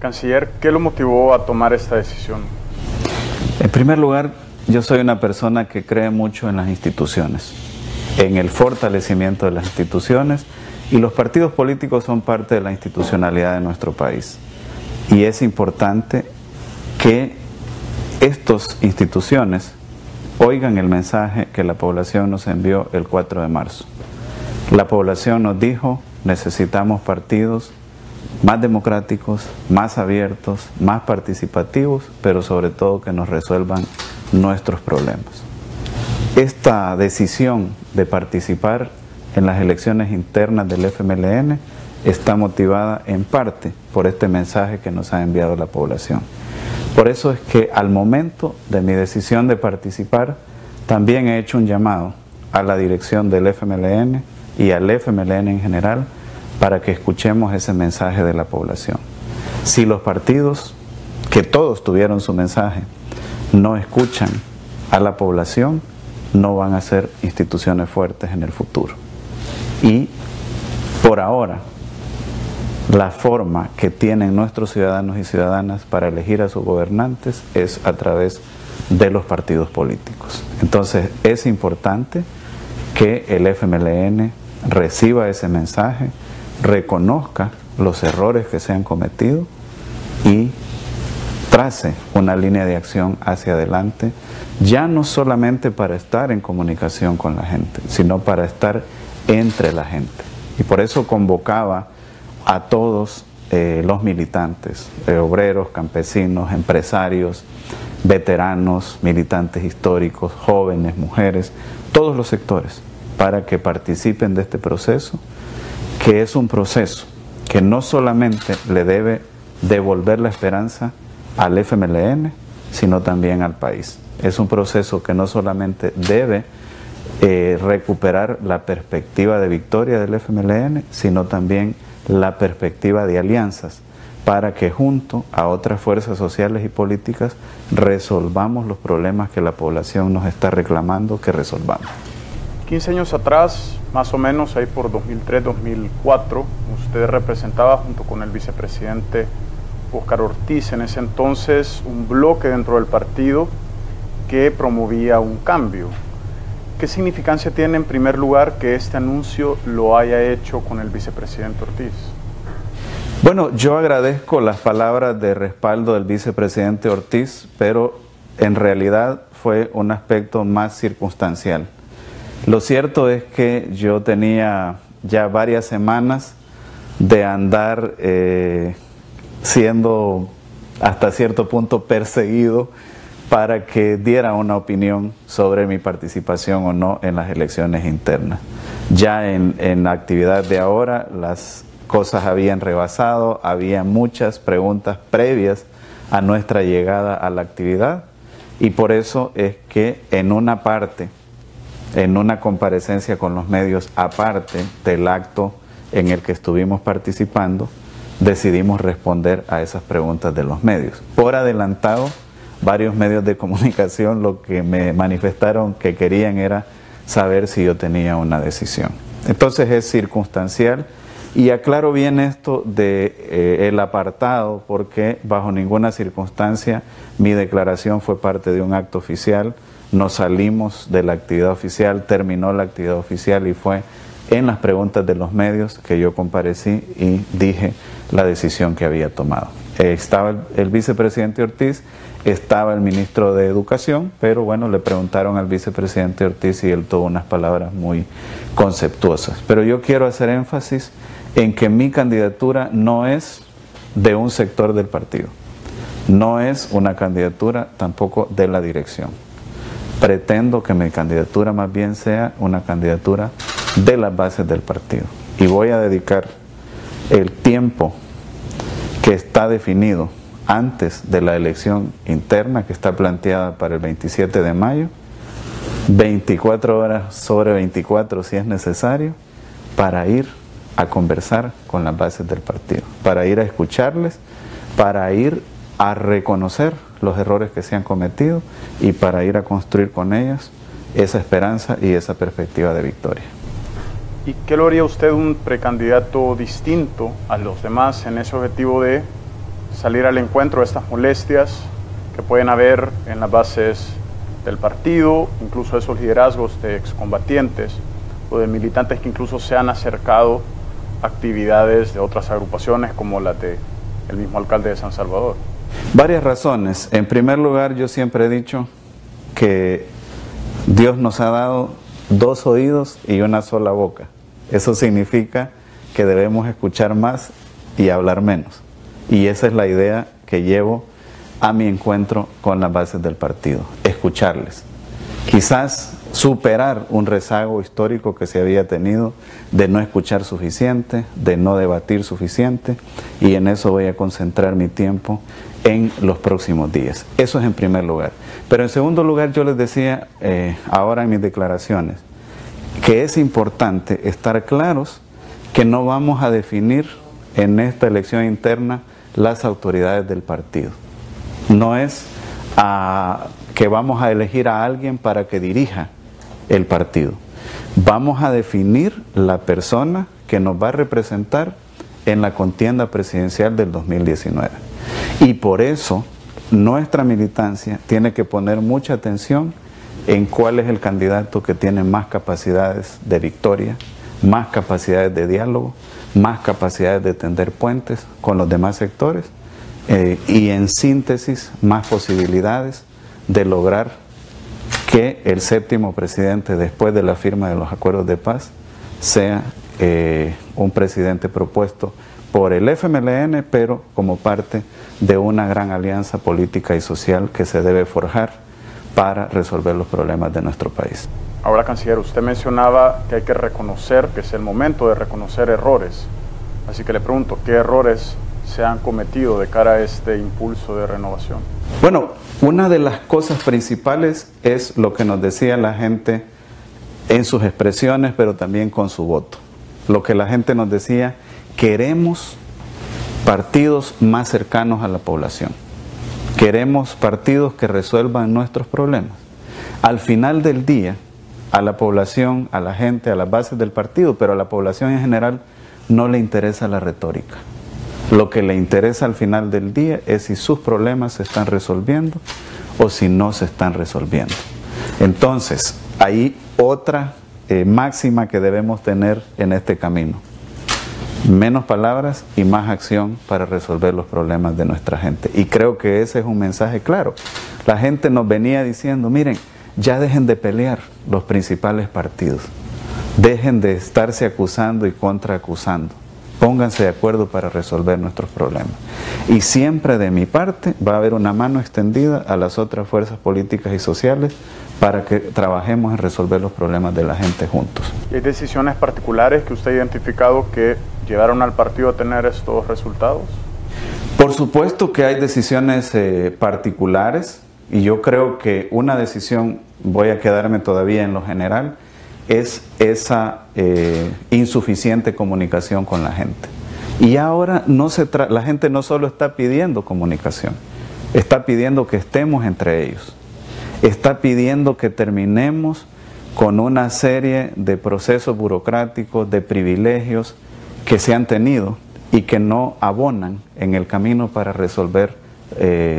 Canciller, ¿qué lo motivó a tomar esta decisión? En primer lugar, yo soy una persona que cree mucho en las instituciones, en el fortalecimiento de las instituciones, y los partidos políticos son parte de la institucionalidad de nuestro país. Y es importante que estas instituciones oigan el mensaje que la población nos envió el 4 de marzo. La población nos dijo: necesitamos partidos más democráticos, más abiertos, más participativos, pero sobre todo que nos resuelvan nuestros problemas. Esta decisión de participar en las elecciones internas del FMLN está motivada en parte por este mensaje que nos ha enviado la población. Por eso es que al momento de mi decisión de participar, también he hecho un llamado a la dirección del FMLN y al FMLN en general para que escuchemos ese mensaje de la población. Si los partidos, que todos tuvieron su mensaje, no escuchan a la población, no van a ser instituciones fuertes en el futuro. Y por ahora, la forma que tienen nuestros ciudadanos y ciudadanas para elegir a sus gobernantes es a través de los partidos políticos. Entonces es importante que el FMLN reciba ese mensaje, reconozca los errores que se han cometido y trace una línea de acción hacia adelante, ya no solamente para estar en comunicación con la gente, sino para estar entre la gente. Y por eso convocaba a todos los militantes, obreros, campesinos, empresarios, veteranos, militantes históricos, jóvenes, mujeres, todos los sectores, para que participen de este proceso, que es un proceso que no solamente le debe devolver la esperanza al FMLN, sino también al país. Es un proceso que no solamente debe recuperar la perspectiva de victoria del FMLN, sino también la perspectiva de alianzas, para que junto a otras fuerzas sociales y políticas resolvamos los problemas que la población nos está reclamando que resolvamos. 15 años atrás, más o menos, ahí por 2003-2004, usted representaba junto con el vicepresidente Óscar Ortiz, en ese entonces, un bloque dentro del partido que promovía un cambio. ¿Qué significancia tiene, en primer lugar, que este anuncio lo haya hecho con el vicepresidente Ortiz? Bueno, yo agradezco las palabras de respaldo del vicepresidente Ortiz, pero en realidad fue un aspecto más circunstancial. Lo cierto es que yo tenía ya varias semanas de andar siendo hasta cierto punto perseguido para que diera una opinión sobre mi participación o no en las elecciones internas. Ya en la actividad de ahora las cosas habían rebasado, había muchas preguntas previas a nuestra llegada a la actividad, y por eso es que en una parte, en una comparecencia con los medios aparte del acto en el que estuvimos participando, decidimos responder a esas preguntas de los medios. Por adelantado, varios medios de comunicación lo que me manifestaron que querían era saber si yo tenía una decisión. Entonces es circunstancial, y aclaro bien esto de el apartado, porque bajo ninguna circunstancia mi declaración fue parte de un acto oficial. Nos salimos de la actividad oficial, terminó la actividad oficial y fue en las preguntas de los medios que yo comparecí y dije la decisión que había tomado. Estaba el vicepresidente Ortiz, estaba el ministro de Educación, pero bueno, le preguntaron al vicepresidente Ortiz y él tuvo unas palabras muy conceptuosas. Pero yo quiero hacer énfasis en que mi candidatura no es de un sector del partido, no es una candidatura tampoco de la dirección. Pretendo que mi candidatura más bien sea una candidatura de las bases del partido, y voy a dedicar el tiempo que está definido antes de la elección interna, que está planteada para el 27 de mayo, 24 horas sobre 24 si es necesario, para ir a conversar con las bases del partido, para ir a escucharles, para ir a reconocer los errores que se han cometido y para ir a construir con ellas esa esperanza y esa perspectiva de victoria. ¿Y qué lo haría usted un precandidato distinto a los demás en ese objetivo de salir al encuentro de estas molestias que pueden haber en las bases del partido, incluso esos liderazgos de excombatientes o de militantes que incluso se han acercado a actividades de otras agrupaciones como las del mismo alcalde de San Salvador? Varias razones. En primer lugar, yo siempre he dicho que Dios nos ha dado 2 oídos y una sola boca. Eso significa que debemos escuchar más y hablar menos. Y esa es la idea que llevo a mi encuentro con las bases del partido, escucharles. Quizás superar un rezago histórico que se había tenido de no escuchar suficiente, de no debatir suficiente, y en eso voy a concentrar mi tiempo en los próximos días. Eso es en primer lugar. Pero en segundo lugar, yo les decía ahora en mis declaraciones que es importante estar claros que no vamos a definir en esta elección interna las autoridades del partido. No es que vamos a elegir a alguien para que dirija el partido. Vamos a definir la persona que nos va a representar en la contienda presidencial del 2019. Y por eso nuestra militancia tiene que poner mucha atención en cuál es el candidato que tiene más capacidades de victoria, más capacidades de diálogo, más capacidades de tender puentes con los demás sectores y en síntesis más posibilidades de lograr que el 7º presidente, después de la firma de los acuerdos de paz, sea un presidente propuesto por el FMLN, pero como parte de una gran alianza política y social que se debe forjar para resolver los problemas de nuestro país. Ahora, canciller, usted mencionaba que hay que reconocer, que es el momento de reconocer errores. Así que le pregunto, ¿qué errores se han cometido de cara a este impulso de renovación? Bueno, una de las cosas principales es lo que nos decía la gente en sus expresiones, pero también con su voto. Lo que la gente nos decía: queremos partidos más cercanos a la población. Queremos partidos que resuelvan nuestros problemas. Al final del día, a la población, a la gente, a las bases del partido, pero a la población en general, no le interesa la retórica. Lo que le interesa al final del día es si sus problemas se están resolviendo o si no se están resolviendo. Entonces, hay otra máxima que debemos tener en este camino: menos palabras y más acción para resolver los problemas de nuestra gente. Y creo que ese es un mensaje claro. La gente nos venía diciendo: miren, ya dejen de pelear los principales partidos, dejen de estarse acusando y contraacusando, pónganse de acuerdo para resolver nuestros problemas. Y siempre de mi parte va a haber una mano extendida a las otras fuerzas políticas y sociales para que trabajemos en resolver los problemas de la gente juntos. ¿Y hay decisiones particulares que usted ha identificado que llevaron al partido a tener estos resultados? Por supuesto que hay decisiones particulares, y yo creo que una decisión, voy a quedarme todavía en lo general, es esa insuficiente comunicación con la gente. Y ahora la gente no solo está pidiendo comunicación, está pidiendo que estemos entre ellos, está pidiendo que terminemos con una serie de procesos burocráticos, de privilegios que se han tenido y que no abonan en el camino para resolver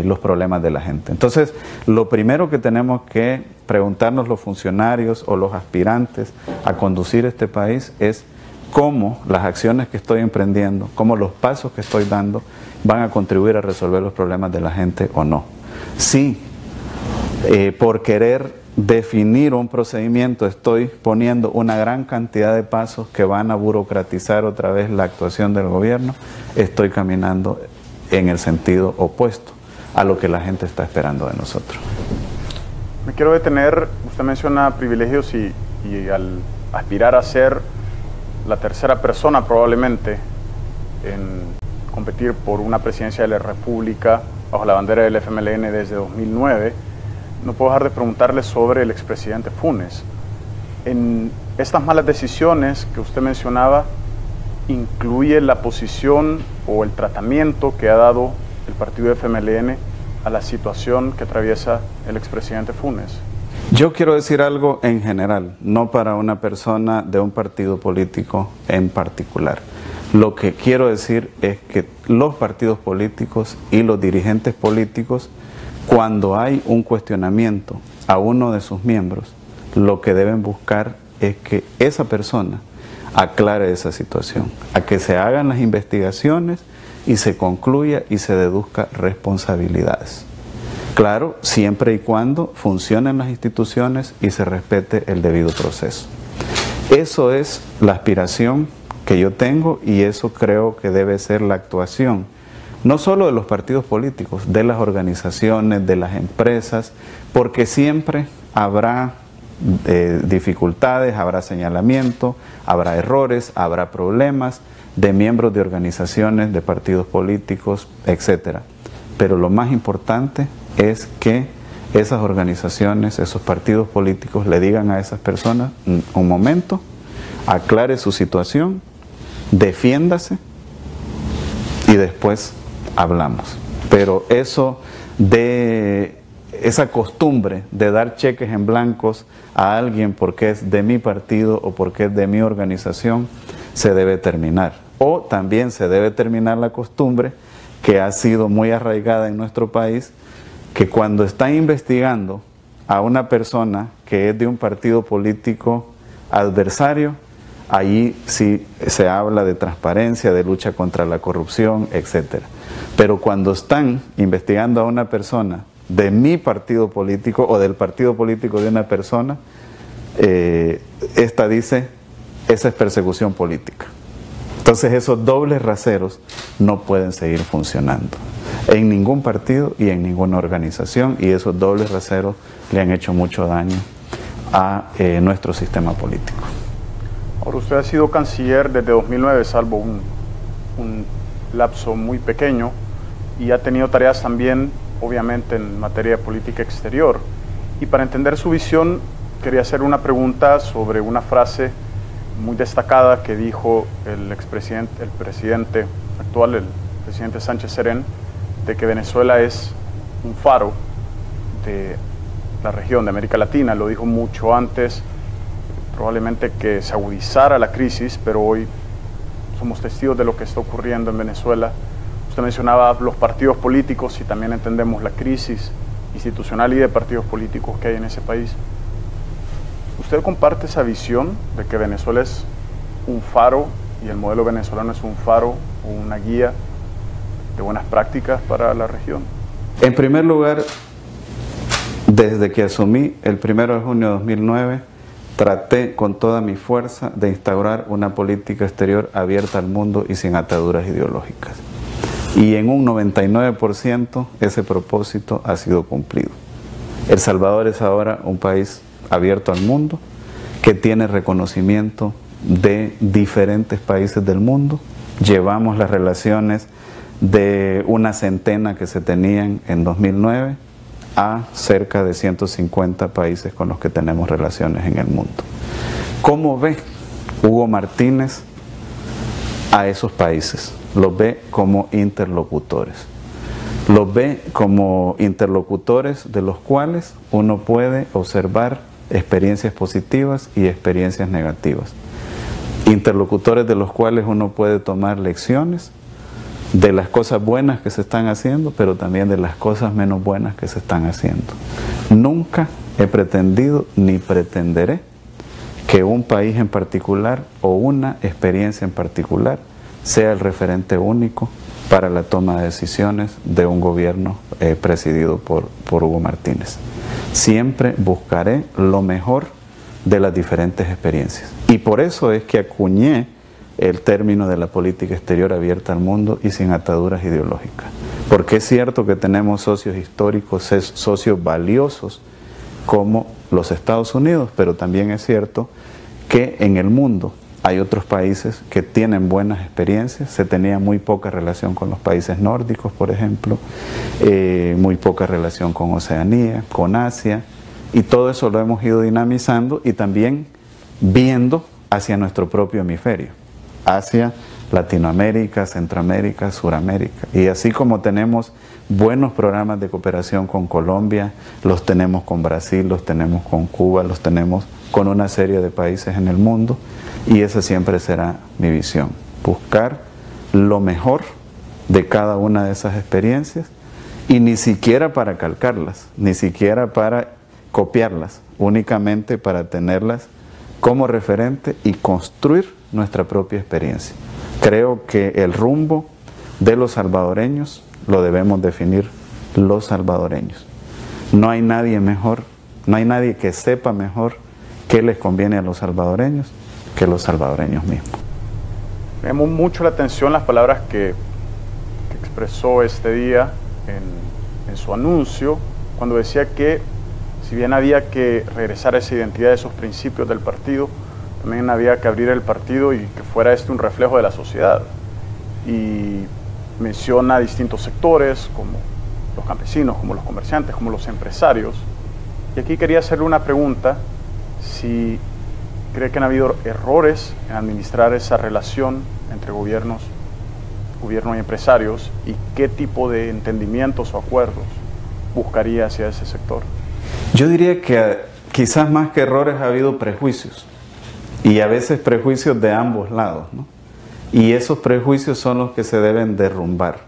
los problemas de la gente. Entonces, lo primero que tenemos que preguntarnos los funcionarios o los aspirantes a conducir este país es cómo las acciones que estoy emprendiendo, cómo los pasos que estoy dando van a contribuir a resolver los problemas de la gente o no. Sí, por querer definir un procedimiento estoy poniendo una gran cantidad de pasos que van a burocratizar otra vez la actuación del gobierno, estoy caminando en el sentido opuesto a lo que la gente está esperando de nosotros. Me quiero detener, usted menciona privilegios y al aspirar a ser la tercera persona probablemente en competir por una presidencia de la República bajo la bandera del FMLN desde 2009, no puedo dejar de preguntarle sobre el expresidente Funes. En estas malas decisiones que usted mencionaba, ¿incluye la posición o el tratamiento que ha dado el partido FMLN a la situación que atraviesa el expresidente Funes? Yo quiero decir algo en general, no para una persona de un partido político en particular. Lo que quiero decir es que los partidos políticos y los dirigentes políticos, cuando hay un cuestionamiento a uno de sus miembros, lo que deben buscar es que esa persona aclare esa situación, a que se hagan las investigaciones y se concluya y se deduzca responsabilidades. Claro, siempre y cuando funcionen las instituciones y se respete el debido proceso. Eso es la aspiración que yo tengo y eso creo que debe ser la actuación, no solo de los partidos políticos, de las organizaciones, de las empresas, porque siempre habrá dificultades, habrá señalamiento, habrá errores, habrá problemas de miembros de organizaciones, de partidos políticos, etc. Pero lo más importante es que esas organizaciones, esos partidos políticos le digan a esas personas, un momento, aclare su situación, defiéndase y después hablamos. Pero eso de esa costumbre de dar cheques en blancos a alguien porque es de mi partido o porque es de mi organización se debe terminar. O también se debe terminar la costumbre que ha sido muy arraigada en nuestro país, que cuando están investigando a una persona que es de un partido político adversario, allí sí se habla de transparencia, de lucha contra la corrupción, etc. Pero cuando están investigando a una persona de mi partido político o del partido político de una persona, esta dice, esa es persecución política. Entonces esos dobles raseros no pueden seguir funcionando en ningún partido y en ninguna organización, y esos dobles raseros le han hecho mucho daño a nuestro sistema político. Ahora, usted ha sido canciller desde 2009, salvo un lapso muy pequeño, y ha tenido tareas también, obviamente, en materia de política exterior. Y para entender su visión, quería hacer una pregunta sobre una frase muy destacada que dijo el presidente actual, el presidente Sánchez Serén, de que Venezuela es un faro de la región de América Latina. Lo dijo mucho antes, probablemente que se agudizara la crisis, pero hoy somos testigos de lo que está ocurriendo en Venezuela. Usted mencionaba los partidos políticos y también entendemos la crisis institucional y de partidos políticos que hay en ese país. ¿Usted comparte esa visión de que Venezuela es un faro y el modelo venezolano es un faro o una guía de buenas prácticas para la región? En primer lugar, desde que asumí el 1 de junio de 2009, traté con toda mi fuerza de instaurar una política exterior abierta al mundo y sin ataduras ideológicas. Y en un 99% ese propósito ha sido cumplido. El Salvador es ahora un país abierto al mundo, que tiene reconocimiento de diferentes países del mundo. Llevamos las relaciones de una centena que se tenían en 2009 a cerca de 150 países con los que tenemos relaciones en el mundo. ¿Cómo ve Hugo Martínez a esos países? Los ve como interlocutores. Los ve como interlocutores de los cuales uno puede observar experiencias positivas y experiencias negativas. Interlocutores de los cuales uno puede tomar lecciones de las cosas buenas que se están haciendo, pero también de las cosas menos buenas que se están haciendo. Nunca he pretendido ni pretenderé que un país en particular o una experiencia en particular sea el referente único para la toma de decisiones de un gobierno presidido por Hugo Martínez. Siempre buscaré lo mejor de las diferentes experiencias. Y por eso es que acuñé el término de la política exterior abierta al mundo y sin ataduras ideológicas. Porque es cierto que tenemos socios históricos, socios valiosos como los Estados Unidos, pero también es cierto que en el mundo hay otros países que tienen buenas experiencias. Se tenía muy poca relación con los países nórdicos, por ejemplo, muy poca relación con Oceanía, con Asia, y todo eso lo hemos ido dinamizando y también viendo hacia nuestro propio hemisferio, Asia, Latinoamérica, Centroamérica, Suramérica. Y así como tenemos buenos programas de cooperación con Colombia, los tenemos con Brasil, los tenemos con Cuba, los tenemos con una serie de países en el mundo, y esa siempre será mi visión, buscar lo mejor de cada una de esas experiencias y ni siquiera para calcarlas, ni siquiera para copiarlas, únicamente para tenerlas como referente y construir nuestra propia experiencia. Creo que el rumbo de los salvadoreños lo debemos definir los salvadoreños. No hay nadie mejor, no hay nadie que sepa mejor qué les conviene a los salvadoreños que los salvadoreños mismos. Me llamó mucho la atención las palabras que expresó este día en su anuncio, cuando decía que si bien había que regresar a esa identidad, a esos principios del partido, también había que abrir el partido y que fuera un reflejo de la sociedad. Y menciona distintos sectores, como los campesinos, como los comerciantes, como los empresarios. Y aquí quería hacerle una pregunta, si cree que han habido errores en administrar esa relación entre gobierno y empresarios, y qué tipo de entendimientos o acuerdos buscaría hacia ese sector. Yo diría que quizás más que errores ha habido prejuicios, y a veces prejuicios de ambos lados, ¿no? Y esos prejuicios son los que se deben derrumbar.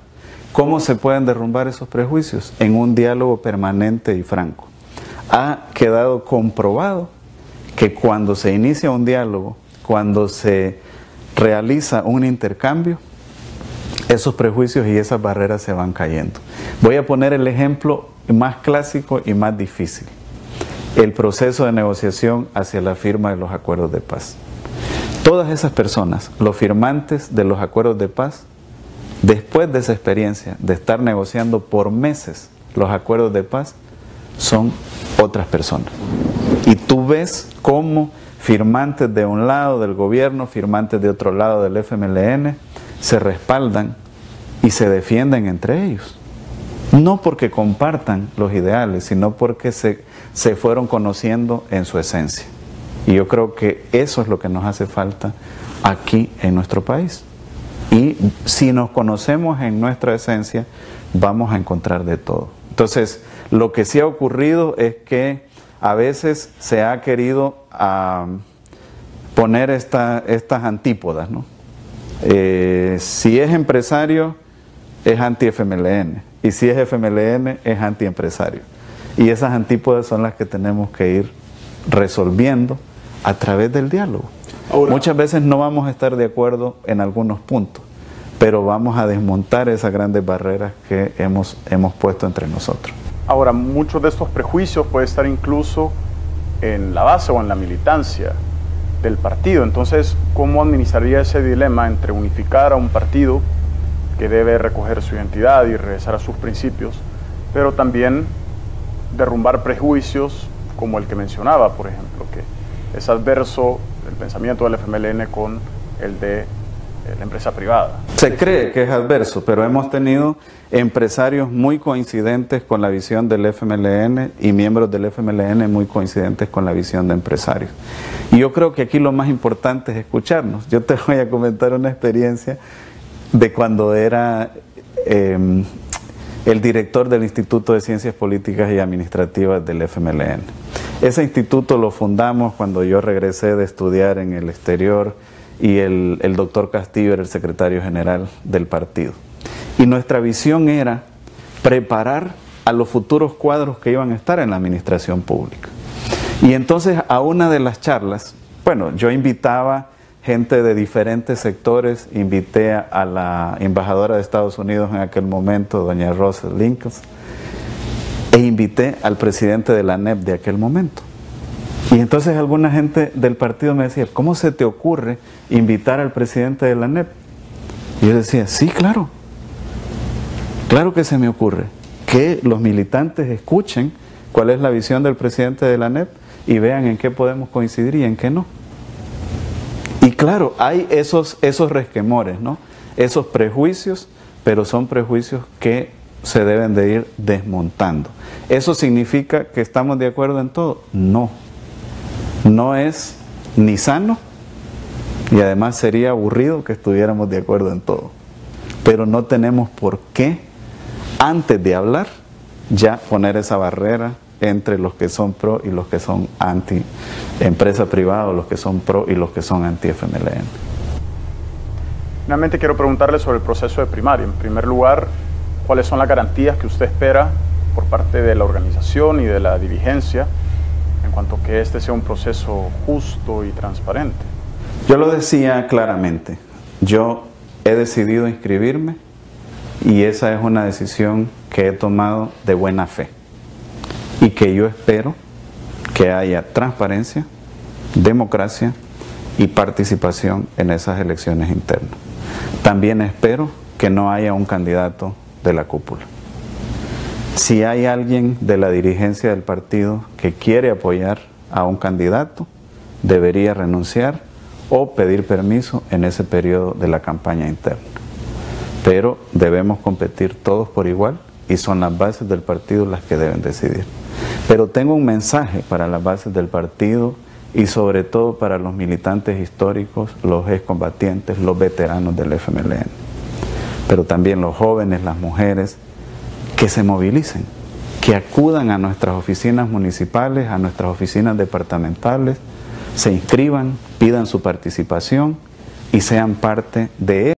¿Cómo se pueden derrumbar esos prejuicios? En un diálogo permanente y franco. Ha quedado comprobado que cuando se inicia un diálogo, cuando se realiza un intercambio, esos prejuicios y esas barreras se van cayendo. Voy a poner el ejemplo más clásico y más difícil: el proceso de negociación hacia la firma de los acuerdos de paz. Todas esas personas, los firmantes de los acuerdos de paz, después de esa experiencia de estar negociando por meses los acuerdos de paz, son otras personas. Y tú ves cómo firmantes de un lado del gobierno, firmantes de otro lado del FMLN, se respaldan y se defienden entre ellos. No porque compartan los ideales, sino porque se fueron conociendo en su esencia. Y yo creo que eso es lo que nos hace falta aquí en nuestro país. Y si nos conocemos en nuestra esencia, vamos a encontrar de todo. Entonces, lo que sí ha ocurrido es que a veces se ha querido poner estas antípodas, ¿no? Si es empresario, es anti-FMLN. Y si es FMLN, es anti-empresario. Y esas antípodas son las que tenemos que ir resolviendo a través del diálogo. Ahora, muchas veces no vamos a estar de acuerdo en algunos puntos, pero vamos a desmontar esas grandes barreras que hemos puesto entre nosotros. Ahora, muchos de estos prejuicios pueden estar incluso en la base o en la militancia del partido. Entonces, ¿cómo administraría ese dilema entre unificar a un partido que debe recoger su identidad y regresar a sus principios, pero también derrumbar prejuicios como el que mencionaba, por ejemplo, que es adverso el pensamiento del FMLN con el de la empresa privada? Se cree que es adverso, pero hemos tenido empresarios muy coincidentes con la visión del FMLN y miembros del FMLN muy coincidentes con la visión de empresarios. Y yo creo que aquí lo más importante es escucharnos. Yo te voy a comentar una experiencia de cuando era el director del Instituto de Ciencias Políticas y Administrativas del FMLN. Ese instituto lo fundamos cuando yo regresé de estudiar en el exterior y el doctor Castillo era el secretario general del partido. Y nuestra visión era preparar a los futuros cuadros que iban a estar en la administración pública. Y entonces a una de las charlas, bueno, yo invitaba gente de diferentes sectores, invité a la embajadora de Estados Unidos en aquel momento, doña Rosalind Lincoln, e invité al presidente de la ANEP de aquel momento. Y entonces alguna gente del partido me decía, ¿cómo se te ocurre invitar al presidente de la ANEP? Y yo decía, sí, claro que se me ocurre, que los militantes escuchen cuál es la visión del presidente de la ANEP y vean en qué podemos coincidir y en qué no. Y claro, hay esos resquemores, ¿no? Esos prejuicios, pero son prejuicios que se deben de ir desmontando. ¿Eso significa que estamos de acuerdo en todo? No. No es ni sano y además sería aburrido que estuviéramos de acuerdo en todo. Pero no tenemos por qué, antes de hablar, ya poner esa barrera entre los que son pro y los que son anti empresa privada, o los que son pro y los que son anti FMLN. Finalmente quiero preguntarle sobre el proceso de primaria. En primer lugar, ¿cuáles son las garantías que usted espera por parte de la organización y de la dirigencia en cuanto a que este sea un proceso justo y transparente? Yo lo decía claramente, yo he decidido inscribirme y esa es una decisión que he tomado de buena fe y que yo espero que haya transparencia, democracia y participación en esas elecciones internas. También espero que no haya un candidato de la cúpula. Si hay alguien de la dirigencia del partido que quiere apoyar a un candidato, debería renunciar o pedir permiso en ese periodo de la campaña interna. Pero debemos competir todos por igual y son las bases del partido las que deben decidir. Pero tengo un mensaje para las bases del partido y sobre todo para los militantes históricos, los excombatientes, los veteranos del FMLN. Pero también los jóvenes, las mujeres, que se movilicen, que acudan a nuestras oficinas municipales, a nuestras oficinas departamentales, se inscriban, pidan su participación y sean parte de